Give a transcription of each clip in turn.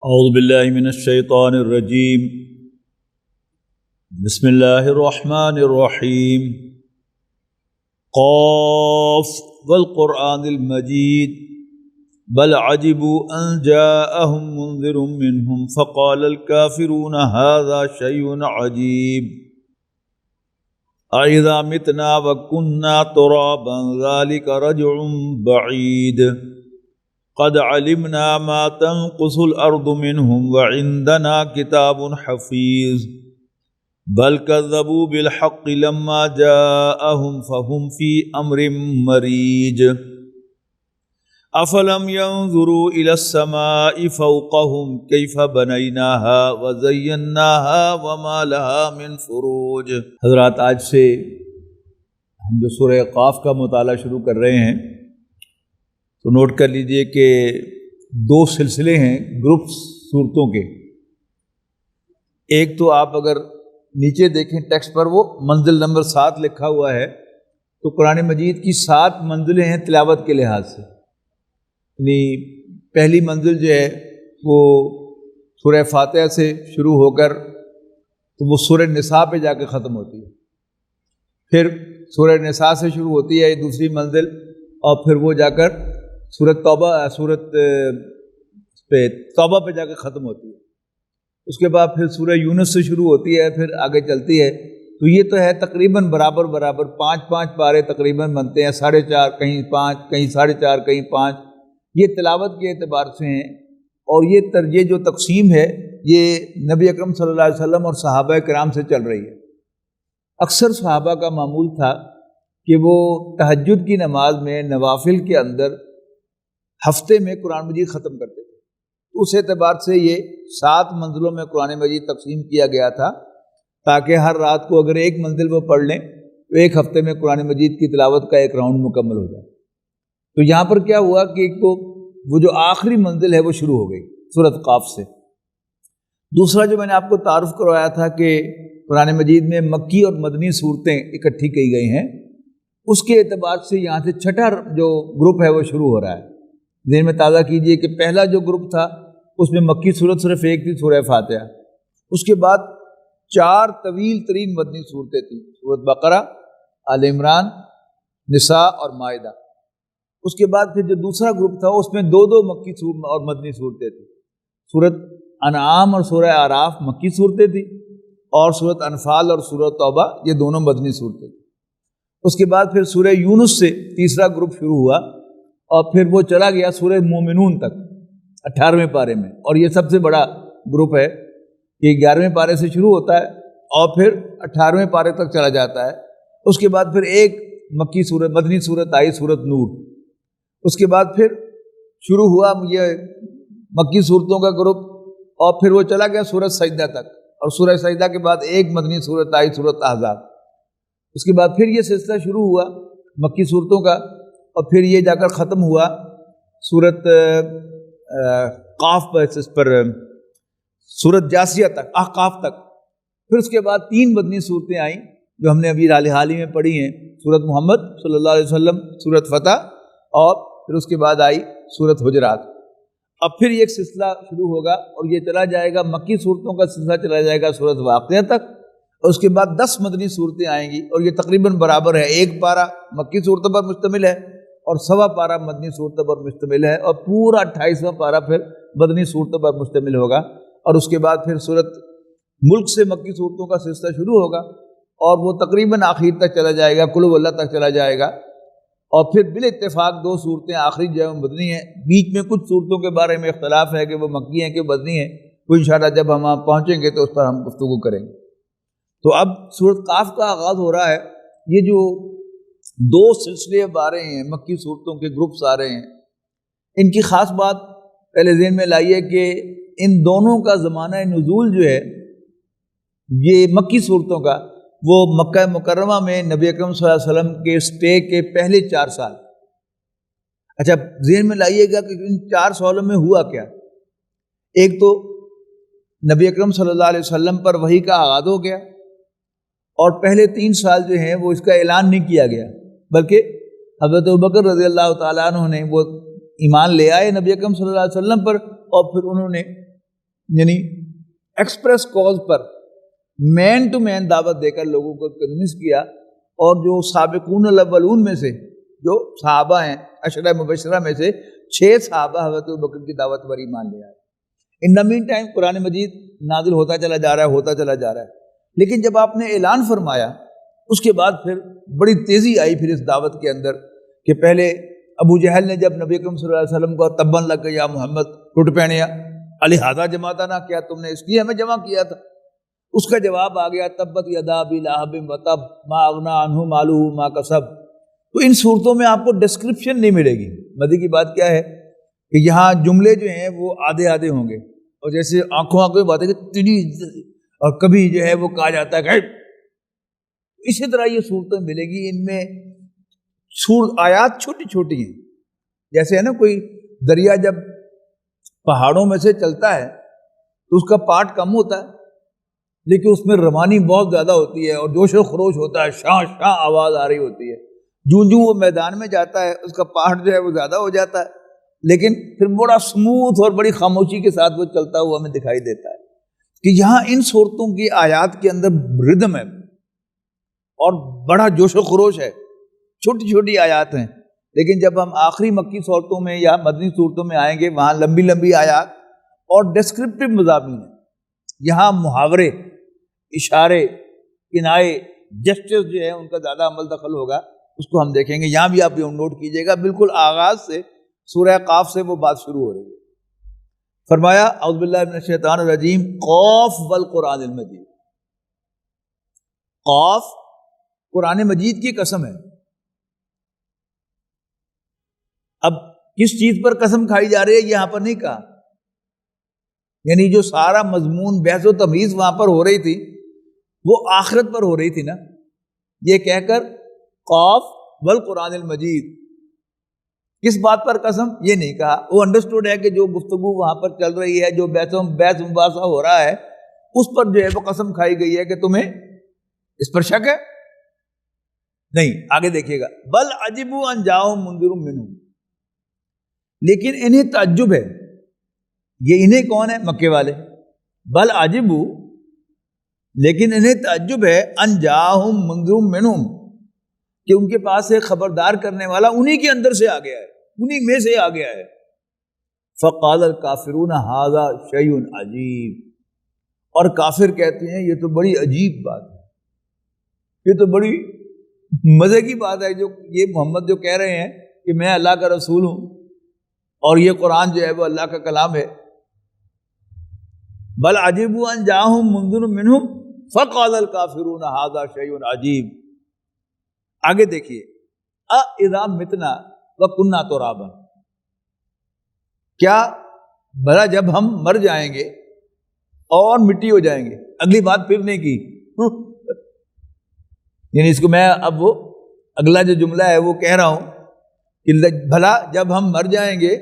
اعوذ باللہ من الشیطان الرجیم بسم اللہ الرحمن الرحیم قاف والقرآن المجید بل عجبوا ان جاءهم منذر منهم فقال الكافرون هذا شيء عجیب اذا متنا وكنا ترابا ذلك رجع بعید قد علمنا ما تنقص الارض منهم وعندنا كتاب حفيظ بل كذبوا بالحق لما جاءهم فهم في امر مريج افلم ينظروا الى السماء فوقهم كيف بنيناها وزيناها وما لها من فروج۔ حضرات، آج سے ہم جو سورہ قاف کا مطالعہ شروع کر رہے ہیں تو نوٹ کر لیجئے کہ دو سلسلے ہیں گروپس صورتوں کے۔ ایک تو آپ اگر نیچے دیکھیں ٹیکسٹ پر وہ منزل نمبر 7 لکھا ہوا ہے، تو قرآن مجید کی 7 منزلیں ہیں تلاوت کے لحاظ سے۔ یعنی پہلی منزل جو ہے وہ سورہ فاتحہ سے شروع ہو کر تو وہ سورہ نساء پہ جا کے ختم ہوتی ہے، پھر سورہ نساء سے شروع ہوتی ہے دوسری منزل، اور پھر وہ جا کر سورۃ توبہ پہ جا کے ختم ہوتی ہے۔ اس کے بعد پھر سورہ یونس سے شروع ہوتی ہے، پھر آگے چلتی ہے۔ تو یہ تو ہے تقریباً برابر 5 پارے تقریباً بنتے ہیں، 4.5 کہیں 5 کہیں 4.5 کہیں 5، یہ تلاوت کے اعتبار سے ہیں۔ اور یہ جو تقسیم ہے یہ نبی اکرم صلی اللہ علیہ وسلم اور صحابہ کرام سے چل رہی ہے۔ اکثر صحابہ کا معمول تھا کہ وہ تہجد کی نماز میں نوافل کے اندر ہفتے میں قرآن مجید ختم کرتے تھے۔ اس اعتبار سے یہ 7 منزلوں میں قرآن مجید تقسیم کیا گیا تھا، تاکہ ہر رات کو اگر ایک منزل وہ پڑھ لیں تو ایک ہفتے میں قرآن مجید کی تلاوت کا ایک راؤنڈ مکمل ہو جائے۔ تو یہاں پر کیا ہوا کہ ایک تو وہ جو آخری منزل ہے وہ شروع ہو گئی سورۃ قاف سے۔ دوسرا جو میں نے آپ کو تعارف کروایا تھا کہ قرآن مجید میں مکی اور مدنی صورتیں اکٹھی کی گئی ہیں، اس کے اعتبار سے یہاں سے چھٹا جو گروپ ہے وہ شروع ہو رہا ہے۔ ذہن میں تازہ کیجئے کہ پہلا جو گروپ تھا اس میں مکی صورت صرف ایک تھی، سورہ فاتحہ۔ اس کے بعد 4 طویل ترین مدنی صورتیں تھیں، سورۃ بقرہ، آل عمران، نساء اور مائدہ۔ اس کے بعد پھر جو دوسرا گروپ تھا اس میں 2 مکی اور مدنی صورتیں تھیں، سورۃ انعام اور سورہ اعراف مکی صورتیں تھیں، اور سورۃ انفال اور سورۃ توبہ یہ دونوں مدنی صورتیں تھیں۔ اس کے بعد پھر سورہ یونس سے تیسرا گروپ شروع ہوا، اور پھر وہ چلا گیا سورہ مومنون تک 18ویں پارے میں، اور یہ سب سے بڑا گروپ ہے کہ 11ویں پارے سے شروع ہوتا ہے اور پھر 18ویں پارے تک چلا جاتا ہے۔ اس کے بعد پھر ایک مکی صورت مدنی صورت آئی، سورۃ نور۔ اس کے بعد پھر شروع ہوا یہ مکی صورتوں کا گروپ، اور پھر وہ چلا گیا سورۃ سجدہ تک، اور سورہ سجدہ کے بعد ایک مدنی صورت آئی، سورۃ احزاب۔ اس کے بعد پھر یہ سلسلہ شروع ہوا مکی صورتوں کا، اور پھر یہ جا کر ختم ہوا سورۃ قاف پر سورۃ جاسیہ تک، احقاف تک۔ پھر اس کے بعد 3 مدنی صورتیں آئیں جو ہم نے ابھی حال ہی میں پڑھی ہیں، سورۃ محمد صلی اللہ علیہ وسلم، سورۃ فتح، اور پھر اس کے بعد آئی سورۃ حجرات۔ اب پھر یہ ایک سلسلہ شروع ہوگا اور یہ چلا جائے گا، مکی صورتوں کا سلسلہ چلا جائے گا سورۃ واقعہ تک، اور اس کے بعد 10 مدنی صورتیں آئیں گی، اور یہ تقریباً برابر ہے، 1 پارہ مکی صورتوں پر مشتمل ہے اور 1.25 پارہ مدنی صورتوں پر مشتمل ہے، اور پورا 28واں پارہ پھر مدنی صورتوں پر مشتمل ہوگا۔ اور اس کے بعد پھر سورۃ ملک سے مکی صورتوں کا سلسلہ شروع ہوگا، اور وہ تقریباً آخر تک چلا جائے گا، قل هو اللہ تک چلا جائے گا۔ اور پھر بالاتفاق 2 صورتیں آخری جو ہے مدنی ہیں، بیچ میں کچھ صورتوں کے بارے میں اختلاف ہے کہ وہ مکی ہیں کہ مدنی ہیں، وہ انشاءاللہ جب ہم پہنچیں گے تو اس پر ہم گفتگو کریں گے۔ تو اب سورۃ قاف کا آغاز ہو رہا ہے۔ یہ جو 2 سلسلے اب آ رہے ہیں، مکی صورتوں کے گروپس آ رہے ہیں، ان کی خاص بات پہلے ذہن میں لائیے کہ ان دونوں کا زمانہ نزول جو ہے یہ مکی صورتوں کا، وہ مکہ مکرمہ میں نبی اکرم صلی اللہ علیہ وسلم کے سٹے کے پہلے 4 سال۔ اچھا ذہن میں لائیے گا کہ ان 4 سالوں میں ہوا کیا۔ ایک تو نبی اکرم صلی اللہ علیہ وسلم پر وحی کا آغاز ہو گیا، اور پہلے 3 سال جو ہیں وہ اس کا اعلان نہیں کیا گیا، بلکہ حضرت ابوبکر رضی اللہ تعالیٰ عنہ نے وہ ایمان لے آئے نبی اکرم صلی اللہ علیہ وسلم پر، اور پھر انہوں نے یعنی ایکسپریس کاز پر مین ٹو مین دعوت دے کر لوگوں کو کنونس کیا، اور جو سابقون الاولون میں سے جو صحابہ ہیں، عشرہ مبشرہ میں سے 6 صحابہ حضرت ابوبکر کی دعوت پر ایمان لے آئے۔ ان دا مین ٹائم قرآن مجید نازل ہوتا چلا جا رہا ہے، لیکن جب آپ نے اعلان فرمایا اس کے بعد پھر بڑی تیزی آئی پھر اس دعوت کے اندر، کہ پہلے ابو جہل نے جب نبی اکرم صلی اللہ علیہ وسلم کو تباً لگ یا محمد ٹوٹ پہنیا الہذا جماعتنا، کیا تم نے اس لیے ہمیں جمع کیا تھا؟ اس کا جواب آ گیا تبت یدا ابی لہب وتب ما اغنی عنہ مالہ ما کسب۔ تو ان صورتوں میں آپ کو ڈسکرپشن نہیں ملے گی۔ مزے کی بات کیا ہے کہ یہاں جملے جو ہیں وہ آدھے آدھے ہوں گے، اور جیسے آنکھوں بات ہے کہ تیری، اور کبھی جو ہے وہ کہا جاتا ہے کہ اسی طرح یہ صورتیں ملے گی۔ ان میں آیات چھوٹی چھوٹی ہیں، جیسے ہے نا کوئی دریا جب پہاڑوں میں سے چلتا ہے تو اس کا پاٹ کم ہوتا ہے، لیکن اس میں روانی بہت زیادہ ہوتی ہے اور جوش و خروش ہوتا ہے، شاں شاں آواز آ رہی ہوتی ہے۔ جوں وہ میدان میں جاتا ہے اس کا پاٹ جو ہے وہ زیادہ ہو جاتا ہے، لیکن پھر بڑا سموتھ اور بڑی خاموشی کے ساتھ وہ چلتا ہوا ہمیں دکھائی دیتا ہے۔ کہ یہاں ان صورتوں کی آیات کے اندر ردم ہے اور بڑا جوش و خروش ہے، چھوٹی چھوٹی آیات ہیں، لیکن جب ہم آخری مکی صورتوں میں یا مدنی صورتوں میں آئیں گے وہاں لمبی لمبی آیات اور ڈسکرپٹیو مضامین ہیں۔ یہاں محاورے، اشارے، کنائے، جسٹس جو ہے ان کا زیادہ عمل دخل ہوگا، اس کو ہم دیکھیں گے۔ یہاں بھی آپ یہ نوٹ کیجئے گا، بالکل آغاز سے سورہ قاف سے وہ بات شروع ہو رہی ہے۔ فرمایا اعوذ باللہ من الشیطان الرجیم قاف والقرآن المجید۔ قاف قرآن مجید کی قسم ہے۔ اب کس چیز پر قسم کھائی جا رہی ہے یہاں پر نہیں کہا، یعنی جو سارا مضمون بحث و تمیز وہاں پر ہو رہی تھی وہ آخرت پر ہو رہی تھی نا، یہ کہہ کر قاف والقرآن المجید، کس بات پر قسم یہ نہیں کہا۔ وہ انڈرسٹوڈ ہے کہ جو گفتگو وہاں پر چل رہی ہے، جو بحث مباحثہ ہو رہا ہے، اس پر جو ہے وہ قسم کھائی گئی ہے کہ تمہیں اس پر شک ہے؟ نہیں، آگے دیکھیے گا بل عجبوا ان جاءہم منذر منہم، لیکن انہیں تعجب ہے۔ یہ انہیں کون ہے؟ مکے والے۔ بل عجبوا، لیکن انہیں تعجب ہے، ان جاءہم منذر منہم، کہ ان کے پاس ایک خبردار کرنے والا انہی کے اندر سے آ گیا ہے، انہی میں سے آ گیا ہے۔ فقال الکافرون ھذا شیء عجیب، اور کافر کہتے ہیں یہ تو بڑی عجیب بات ہے، یہ تو بڑی مزے کی بات ہے جو یہ محمد جو کہہ رہے ہیں کہ میں اللہ کا رسول ہوں اور یہ قرآن جو ہے وہ اللہ کا کلام ہے۔ بل عجبوا ان جاءہم منذر منہم فقال الکافرون ھذا شیء عجیب۔ آگے دیکھیے اذا متنا وکنا ترابا، کیا بھلا جب ہم مر جائیں گے اور مٹی ہو جائیں گے؟ اگلی بات پھر نہیں کی، یعنی اس کو میں اب وہ اگلا جو جملہ ہے وہ کہہ رہا ہوں کہ بھلا جب ہم مر جائیں گے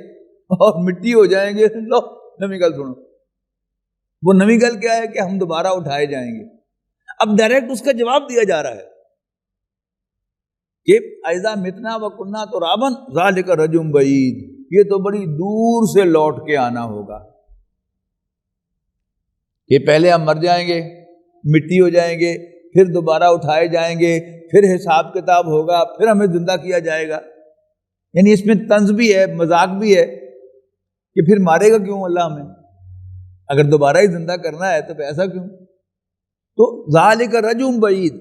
اور مٹی ہو جائیں گے، لو نمی گل سنو۔ وہ نمی گل کیا ہے کہ ہم دوبارہ اٹھائے جائیں گے۔ اب ڈائریکٹ اس کا جواب دیا جا رہا ہے کہ اذا متنا وکنا ترابا ذالک رجم بعید، یہ تو بڑی دور سے لوٹ کے آنا ہوگا، کہ پہلے ہم مر جائیں گے، مٹی ہو جائیں گے، پھر دوبارہ اٹھائے جائیں گے، پھر حساب کتاب ہوگا، پھر ہمیں زندہ کیا جائے گا۔ یعنی اس میں طنز بھی ہے، مذاق بھی ہے کہ پھر مارے گا کیوں اللہ ہمیں؟ اگر دوبارہ ہی زندہ کرنا ہے تو پھر ایسا کیوں؟ تو ذالک رجم بعید،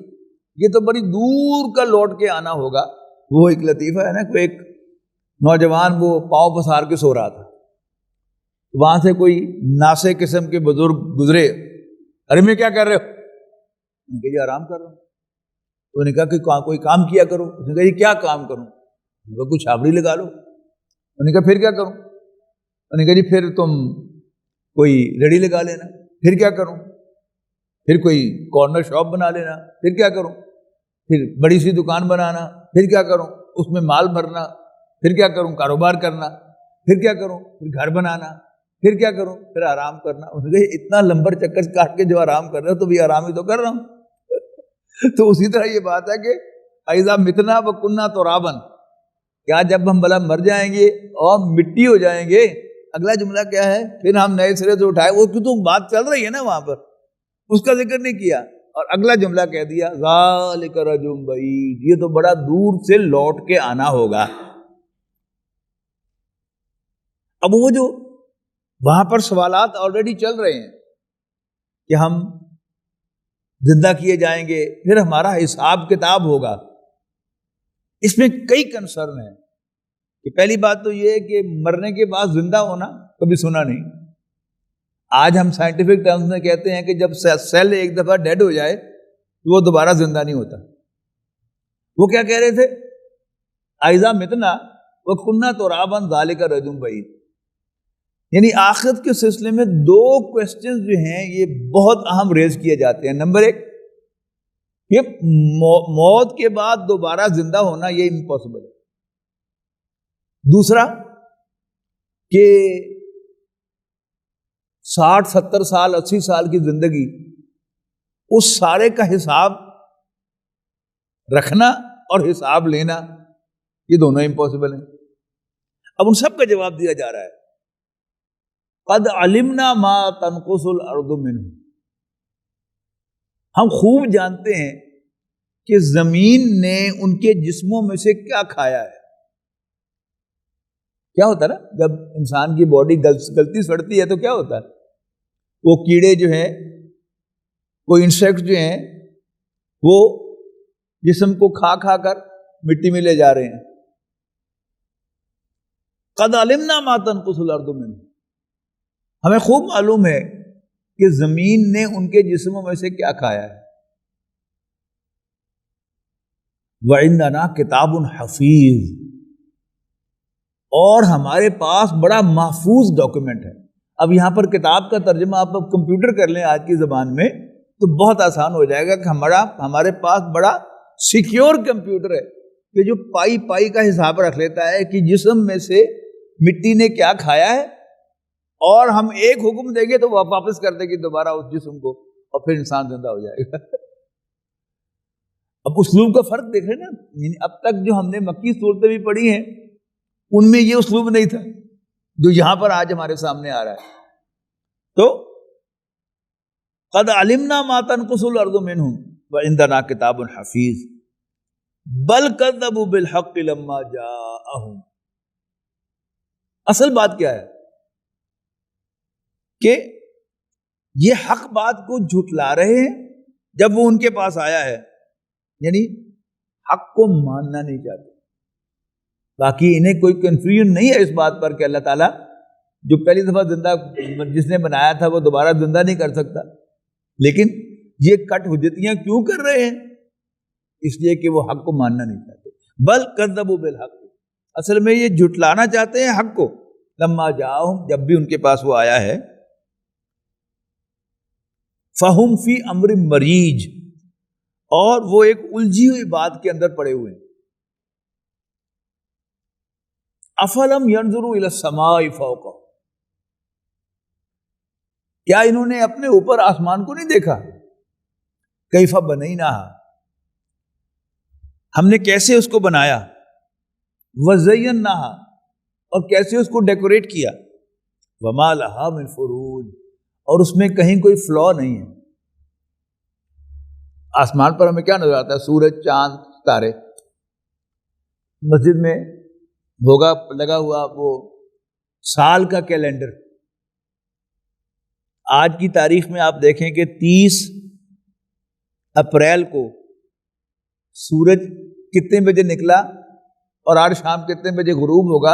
یہ تو بڑی دور کا لوٹ کے آنا ہوگا۔ وہ ایک لطیفہ ہے نا، کوئی ایک نوجوان وہ پاؤں پسار کے سو رہا تھا، وہاں سے کوئی ناسے قسم کے بزرگ گزرے، ارے میں کیا کر رہے ہو؟ انہوں نے کہا یہ آرام کر رہا ہوں۔ تو انہوں نے کہا کہ کوئی کام کیا کرو۔ اس نے کہا یہ کیا کام کروں؟ انہوں نے کہا کچھ چھاپڑی لگا لو۔ انہوں نے کہا پھر کیا کروں؟ انہوں نے کہا جی پھر تم کوئی ریڑھی لگا لینا۔ پھر کیا کروں؟ پھر کوئی کارنر شاپ بنا لینا۔ پھر کیا کروں؟ پھر بڑی سی دکان بنانا۔ پھر کیا کروں؟ اس میں مال بھرنا۔ پھر کیا کروں؟ کاروبار کرنا۔ پھر کیا کروں؟ پھر گھر بنانا۔ پھر کیا کروں؟ پھر آرام کرنا۔ انہوں نے کہا اتنا لمبر چکر کاٹ کے جو آرام کر رہے ہو تو بھی آرام ہی تو کر رہا ہوں۔ تو اسی طرح یہ بات ہے کہ اذا متنا وکنا ترابا، کیا جب ہم بھلا مر جائیں گے اور مٹی ہو جائیں گے اگلا جملہ کیا ہے؟ پھر ہم نئے سرے سے اٹھائے، وہ کیوں تو بات چل رہی ہے نا وہاں پر، اس کا ذکر نہیں کیا، اور اگلا جملہ کہہ دیا ذالک رجم بعید، یہ تو بڑا دور سے لوٹ کے آنا ہوگا۔ اب وہ جو وہاں پر سوالات آلریڈی چل رہے ہیں کہ ہم زندہ کیے جائیں گے، پھر ہمارا حساب کتاب ہوگا، اس میں کئی کنسرن ہیں کہ پہلی بات تو یہ ہے کہ مرنے کے بعد زندہ ہونا کبھی سنا نہیں۔ آج ہم سائنٹیفک ٹرمز میں کہتے ہیں کہ جب سیل ایک دفعہ ڈیڈ ہو جائے تو وہ دوبارہ زندہ نہیں ہوتا۔ وہ کیا کہہ رہے تھے؟ اذا متنا وکنا ترابا ذالک رجم بعید، یعنی آخرت کے سلسلے میں دو کوسچنز جو ہیں یہ بہت اہم ریز کیے جاتے ہیں۔ نمبر ایک، یہ موت کے بعد دوبارہ زندہ ہونا یہ امپاسبل ہے۔ دوسرا کہ 60 70 سال 80 سال کی زندگی، اس سارے کا حساب رکھنا اور حساب لینا، یہ دونوں امپاسبل ہیں۔ اب ان سب کا جواب دیا جا رہا ہے، قد علمنا ما تنقص الارض منہ، ہم خوب جانتے ہیں کہ زمین نے ان کے جسموں میں سے کیا کھایا ہے۔ کیا ہوتا ہے نا، جب انسان کی باڈی گلتی سڑتی ہے تو کیا ہوتا ہے؟ وہ کیڑے جو ہیں، وہ انسیکٹ جو ہیں، وہ جسم کو کھا کھا کر مٹی میں لے جا رہے ہیں۔ قد علمنا ما تنقص الارض منہ، ہمیں خوب معلوم ہے کہ زمین نے ان کے جسموں میں سے کیا کھایا ہے۔ وَعِندَنَا كِتَابٌ حَفِيظٌ، اور ہمارے پاس بڑا محفوظ ڈاکیومنٹ ہے۔ اب یہاں پر کتاب کا ترجمہ آپ کمپیوٹر کر لیں آج کی زبان میں تو بہت آسان ہو جائے گا کہ ہمارے پاس بڑا سیکیور کمپیوٹر ہے کہ جو پائی پائی کا حساب رکھ لیتا ہے کہ جسم میں سے مٹی نے کیا کھایا ہے، اور ہم ایک حکم دیں گے تو وہ واپس کر دے گی دوبارہ اس جسم کو، اور پھر انسان زندہ ہو جائے گا۔ اب اسلوب کا فرق دیکھ رہے نا، یعنی اب تک جو ہم نے مکی صورتیں بھی پڑھی ہیں ان میں یہ اسلوب نہیں تھا جو یہاں پر آج ہمارے سامنے آ رہا ہے۔ تو قد علمنا ما تنقص الارض منہم وعندنا کتاب حفیظ بل کذبوا بالحق لما جاءہم۔ اصل بات کیا ہے کہ یہ حق بات کو جھٹلا رہے ہیں جب وہ ان کے پاس آیا ہے، یعنی حق کو ماننا نہیں چاہتے۔ باقی انہیں کوئی کنفیوژن نہیں ہے اس بات پر کہ اللہ تعالیٰ جو پہلی دفعہ زندہ جس نے بنایا تھا وہ دوبارہ زندہ نہیں کر سکتا، لیکن یہ کٹ حجتیاں کیوں کر رہے ہیں؟ اس لیے کہ وہ حق کو ماننا نہیں چاہتے۔ بل کذبوا بالحق، اصل میں یہ جھٹلانا چاہتے ہیں حق کو، لما جاءہم، جب بھی ان کے پاس وہ آیا ہے، فہم فی امر مریج، اور وہ ایک الجھی ہوئی بات کے اندر پڑے ہوئے ہیں۔ افلم ینظروا الی السماء فوقہم، کیا انہوں نے اپنے اوپر آسمان کو نہیں دیکھا؟ کیف بنیناہا، ہم نے کیسے اس کو بنایا، وزیناہا، اور کیسے اس کو ڈیکوریٹ کیا، وما لہا من فروج، اور اس میں کہیں کوئی فلا نہیں ہے۔ آسمان پر ہمیں کیا نظر آتا ہے؟ سورج، چاند، ستارے۔ مسجد میں ہوگا لگا ہوا وہ سال کا کیلنڈر، آج کی تاریخ میں آپ دیکھیں کہ 30 اپریل کو سورج کتنے بجے نکلا اور آج شام کتنے بجے غروب ہوگا،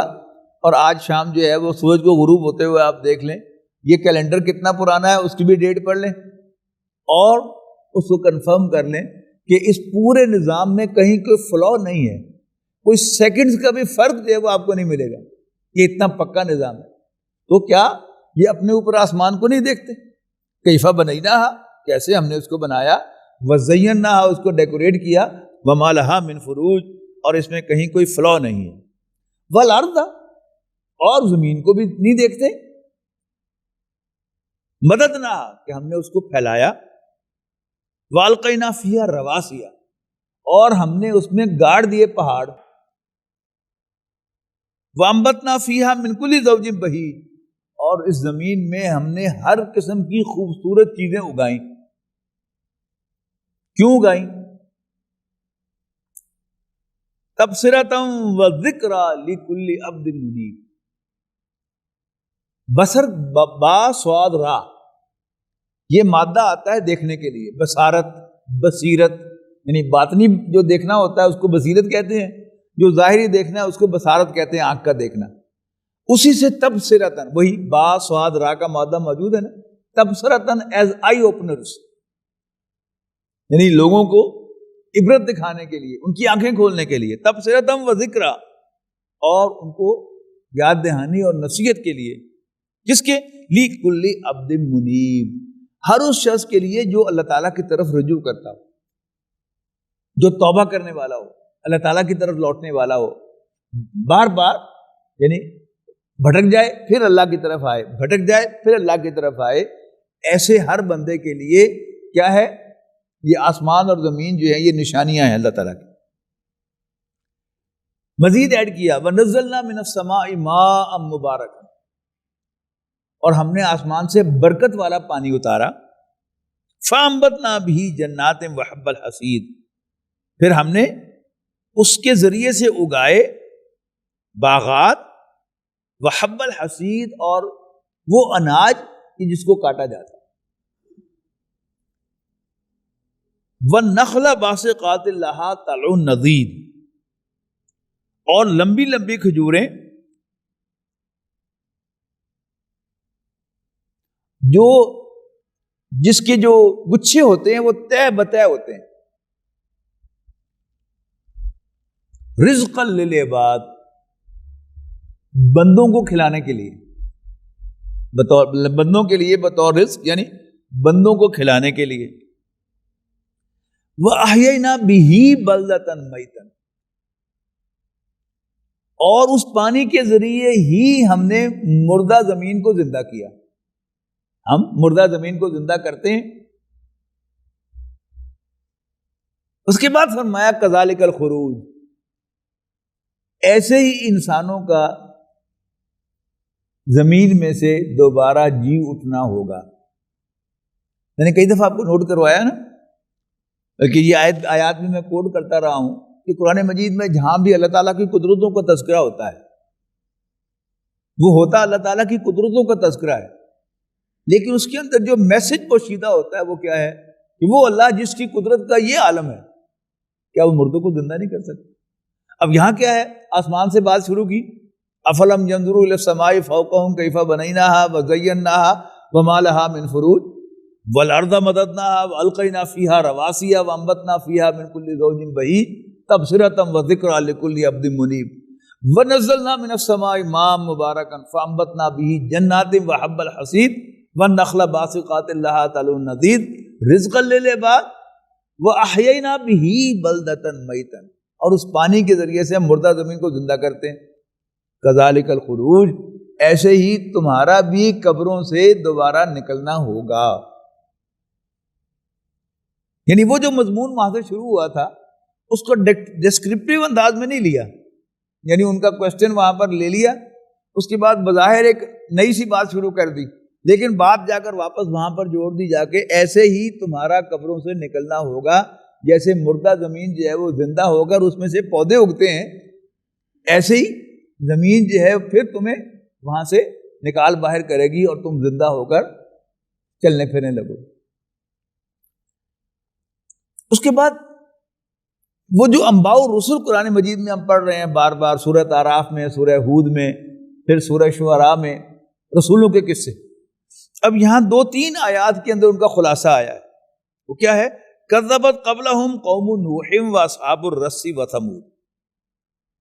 اور آج شام جو ہے وہ سورج کو غروب ہوتے ہوئے آپ دیکھ لیں، یہ کیلنڈر کتنا پرانا ہے اس کی بھی ڈیٹ پڑھ لیں اور اس کو کنفرم کر لیں کہ اس پورے نظام میں کہیں کوئی فلا نہیں ہے، کوئی سیکنڈز کا بھی فرق جو ہے وہ آپ کو نہیں ملے گا، یہ اتنا پکا نظام ہے۔ تو کیا یہ اپنے اوپر آسمان کو نہیں دیکھتے؟ کیفا بنیناہا، کیسے ہم نے اس کو بنایا، وزیناہا، اس کو ڈیکوریٹ کیا، وما لہا من فروج، اور اس میں کہیں کوئی فلا نہیں ہے، والارض، اور زمین کو بھی نہیں دیکھتے، مددناہا، کہ ہم نے اس کو پھیلایا، والقینا فیہا رواسیا، اور ہم نے اس میں گاڑ دیے پہاڑ، وانبتنا فیہا من کل زوج بہیج، اور اس زمین میں ہم نے ہر قسم کی خوبصورت چیزیں اگائیں. کیوں اگائیں؟ تبصرۃ و ذکریٰ لکل عبد منیب. بصر با سواد را، یہ مادہ آتا ہے دیکھنے کے لیے. بصارت، بصیرت، یعنی باطنی جو دیکھنا ہوتا ہے اس کو بصیرت کہتے ہیں، جو ظاہری دیکھنا ہے اس کو بصارت کہتے ہیں، آنکھ کا دیکھنا. اسی سے تبصرتاً، وہی با سواد را کا مادہ موجود ہے نا، تبصرتاً ایز آئی اوپنرز، یعنی لوگوں کو عبرت دکھانے کے لیے، ان کی آنکھیں کھولنے کے لیے. تبصرتاً و ذکریٰ، اور ان کو یاد دہانی اور نصیحت کے لیے. کس کے؟ لکل عبد منیب، ہر اس شخص کے لیے جو اللہ تعالیٰ کی طرف رجوع کرتا ہو، جو توبہ کرنے والا ہو، اللہ تعالیٰ کی طرف لوٹنے والا ہو، بار بار یعنی بھٹک جائے پھر اللہ کی طرف آئے، بھٹک جائے پھر اللہ کی طرف آئے. ایسے ہر بندے کے لیے کیا ہے؟ یہ آسمان اور زمین جو ہے یہ نشانیاں ہیں اللہ تعالیٰ کی. مزید ایڈ کیا وَنَزَّلْنَا مِنَ السَّمَاءِ مَاءً مُبَارَكًا، اور ہم نے آسمان سے برکت والا پانی اتارا. فَأَنبَتْنَا بِهِ جَنَّاتٍ وَحَبَّ الْحَصِيدِ، پھر ہم نے اس کے ذریعے سے اگائے باغات، وحب الحصید، اور وہ اناج جس کو کاٹا جاتا ہے. وَالنَّخْلَ بَاسِقَاتٍ لَهَا طَلْعٌ نَضِيدٌ، اور لمبی لمبی کھجوریں جو جس کے جو گچھے ہوتے ہیں وہ تہ بتہ ہوتے ہیں. رزقا للعباد، بندوں کو کھلانے کے لیے، بندوں کے لیے بطور رزق، یعنی بندوں کو کھلانے کے لیے. وَأَحْيَيْنَا بِهِ بَلْدَةً مَيْتًا، اور اس پانی کے ذریعے ہی ہم نے مردہ زمین کو زندہ کیا. ہم مردہ زمین کو زندہ کرتے ہیں. اس کے بعد فرمایا کذالک الخروج، ایسے ہی انسانوں کا زمین میں سے دوبارہ جی اٹھنا ہوگا. میں نے کئی دفعہ آپ کو نوٹ کروایا نا، بلکہ یہ آیات بھی میں کوٹ کرتا رہا ہوں کہ قرآن مجید میں جہاں بھی اللہ تعالیٰ کی قدرتوں کا تذکرہ ہوتا ہے وہ ہوتا اللہ تعالیٰ کی قدرتوں کا تذکرہ ہے، لیکن اس کے اندر جو میسج پوشیدہ ہوتا ہے وہ کیا ہے کہ وہ اللہ جس کی قدرت کا یہ عالم ہے، کیا وہ مردوں کو زندہ نہیں کر سکتے؟ اب یہاں کیا ہے؟ آسمان سے بات شروع کی. افلم ينظروا الى السماء فوقهم كيف بنيناها وزيناها وما لها من فروج والارض مددناها والقينا فيها رواسي وانبتنا فيها من كل زوج بهيج تبصرة وذكرى لكل عبد منيب ونزلنا من السماء ماء مباركا فانبتنا به جنات وحب الحصيد والنخل باسقات لها طلع نضيد رزقا للعباد واحيينا به بلدة ميتا، اور اس پانی کے ذریعے سے ہم مردہ زمین کو زندہ کرتے ہیں. کذالک الخروج، ایسے ہی تمہارا بھی قبروں سے دوبارہ نکلنا ہوگا. یعنی وہ جو مضمون وہاں سے شروع ہوا تھا اس کو ڈسکرپٹیو انداز میں نہیں لیا، یعنی ان کا کوشچن وہاں پر لے لیا، اس کے بعد بظاہر ایک نئی سی بات شروع کر دی، لیکن بات جا کر واپس وہاں پر جوڑ دی جا کے ایسے ہی تمہارا قبروں سے نکلنا ہوگا. جیسے مردہ زمین جو ہے وہ زندہ ہو کر اس میں سے پودے اگتے ہیں، ایسے ہی زمین جو ہے پھر تمہیں وہاں سے نکال باہر کرے گی اور تم زندہ ہو کر چلنے پھرنے لگو. اس کے بعد وہ جو انباء الرسل قرآن مجید میں ہم پڑھ رہے ہیں بار بار، سورہ اعراف میں، سورہ ہود میں، پھر سورہ شعراء میں، رسولوں کے قصے. اب یہاں 2-3 آیات کے اندر ان کا خلاصہ آیا ہے. وہ کیا ہے؟ کذبت قبلہم قوم نوح واصحاب الرس وثمود.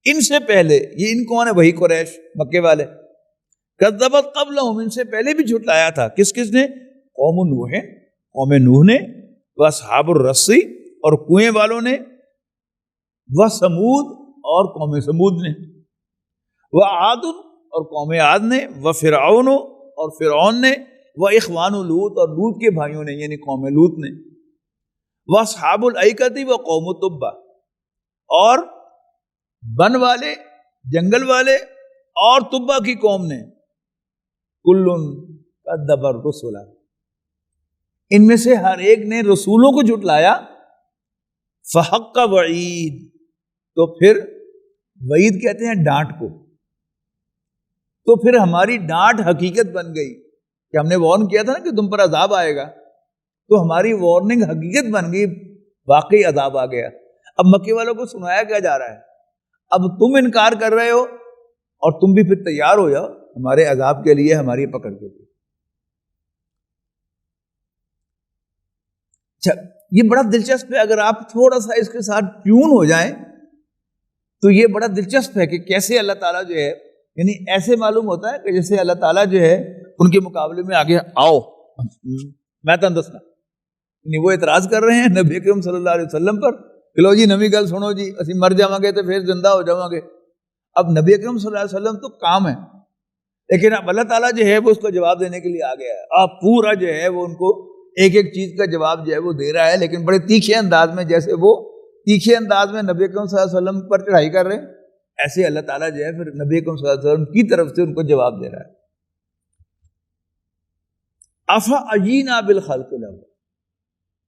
ان سے پہلے، یہ ان کون ہے؟ وہی قریش مکے والے. کذبت قبلہم، ان سے پہلے بھی جھٹلایا تھا. کس نے؟ قوم نوح، قوم نوح نے، واصحاب الرس، اور کنویں والوں نے، وثمود، اور قوم سمود نے، وعاد، اور قوم عاد نے، وفرعون، اور فرعون نے، واخوان لوط، اور لوط کے بھائیوں نے یعنی قوم لوط نے، واصحاب الایکۃ وقوم تبع، اور بن والے، جنگل والے اور تبع کی قوم نے. کل کذب الرسل، ان میں سے ہر ایک نے رسولوں کو جھٹلایا، فحق وعید، تو پھر وعید کہتے ہیں ڈانٹ کو، تو پھر ہماری ڈانٹ حقیقت بن گئی کہ ہم نے وارن کیا تھا نا کہ تم پر عذاب آئے گا، تو ہماری وارننگ حقیقت بن گئی، واقعی عذاب آ گیا۔ اب مکے والوں کو سنایا کیا جا رہا ہے، اب تم انکار کر رہے ہو اور تم بھی پھر تیار ہو جاؤ ہمارے عذاب کے لیے، ہماری پکڑ کے لیے۔ اچھا، یہ بڑا دلچسپ ہے، اگر آپ تھوڑا سا اس کے ساتھ ٹیون ہو جائیں تو یہ بڑا دلچسپ ہے کہ کیسے اللہ تعالیٰ جو ہے، یعنی ایسے معلوم ہوتا ہے کہ جیسے اللہ تعالیٰ جو ہے ان کے مقابلے میں آگے آؤ میں تم دسنا، یعنی وہ اعتراض کر رہے ہیں نبی اکرم صلی اللہ علیہ وسلم پر کہ لو جی نویں گل سنو جی، اسی مر جاواں گے تو پھر زندہ ہو جاواں گے۔ اب نبی اکرم صلی اللہ علیہ وسلم تو کام ہے، لیکن اب اللہ تعالیٰ جو ہے وہ اس کو جواب دینے کے لیے آ گیا ہے، آپ پورا جو ہے وہ ان کو ایک ایک چیز کا جواب جو ہے وہ دے رہا ہے، لیکن بڑے تیکھے انداز میں، جیسے وہ تیکھے انداز میں نبی اکرم صلی اللہ علیہ وسلم پر چڑھائی کر رہے ہیں، ایسے اللہ تعالیٰ جو ہے پھر نبی اکرم صلی اللہ علیہ وسلم کی طرف سے ان کو جواب دے رہا ہے۔ افعینا بالخلق الاول،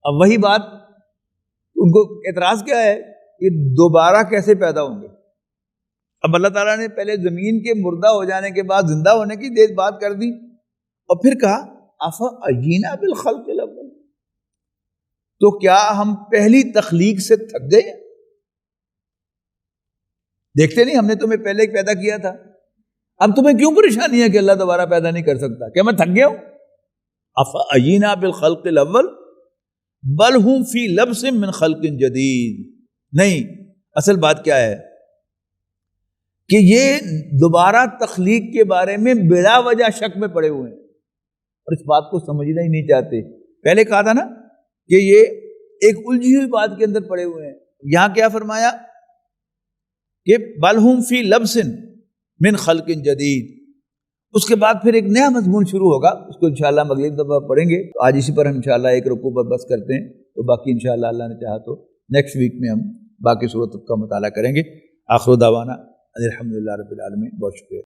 اب وہی بات، ان کو اعتراض کیا ہے کہ دوبارہ کیسے پیدا ہوں گے؟ اب اللہ تعالیٰ نے پہلے زمین کے مردہ ہو جانے کے بعد زندہ ہونے کی بات کر دی، اور پھر کہا افعینا بالخلق الاول، تو کیا ہم پہلی تخلیق سے تھک گئے؟ دیکھتے نہیں ہم نے تمہیں پہلے پیدا کیا تھا، اب تمہیں کیوں پریشانی ہے کہ اللہ دوبارہ پیدا نہیں کر سکتا؟ کیا میں تھک گیا ہوں؟ افعینا بالخلق الاول بل ہم فی لبس من خلق جدید، نہیں، اصل بات کیا ہے کہ یہ دوبارہ تخلیق کے بارے میں بلا وجہ شک میں پڑے ہوئے ہیں اور اس بات کو سمجھنا ہی نہیں چاہتے۔ پہلے کہا تھا نا کہ یہ ایک الجھی ہوئی بات کے اندر پڑے ہوئے ہیں، یہاں کیا فرمایا کہ بل ہم فی لبس من خلق جدید، اس کے بعد پھر ایک نیا مضمون شروع ہوگا، اس کو انشاءاللہ ہم اگلی دفعہ پڑھیں گے۔ تو آج اسی پر ہم انشاءاللہ ایک رکوع پر بس کرتے ہیں، تو باقی انشاءاللہ اللہ نے چاہا تو نیکسٹ ویک میں ہم باقی صورت کا مطالعہ کریں گے۔ آخر دعوانا الحمدللہ رب العالمین، بہت شکریہ۔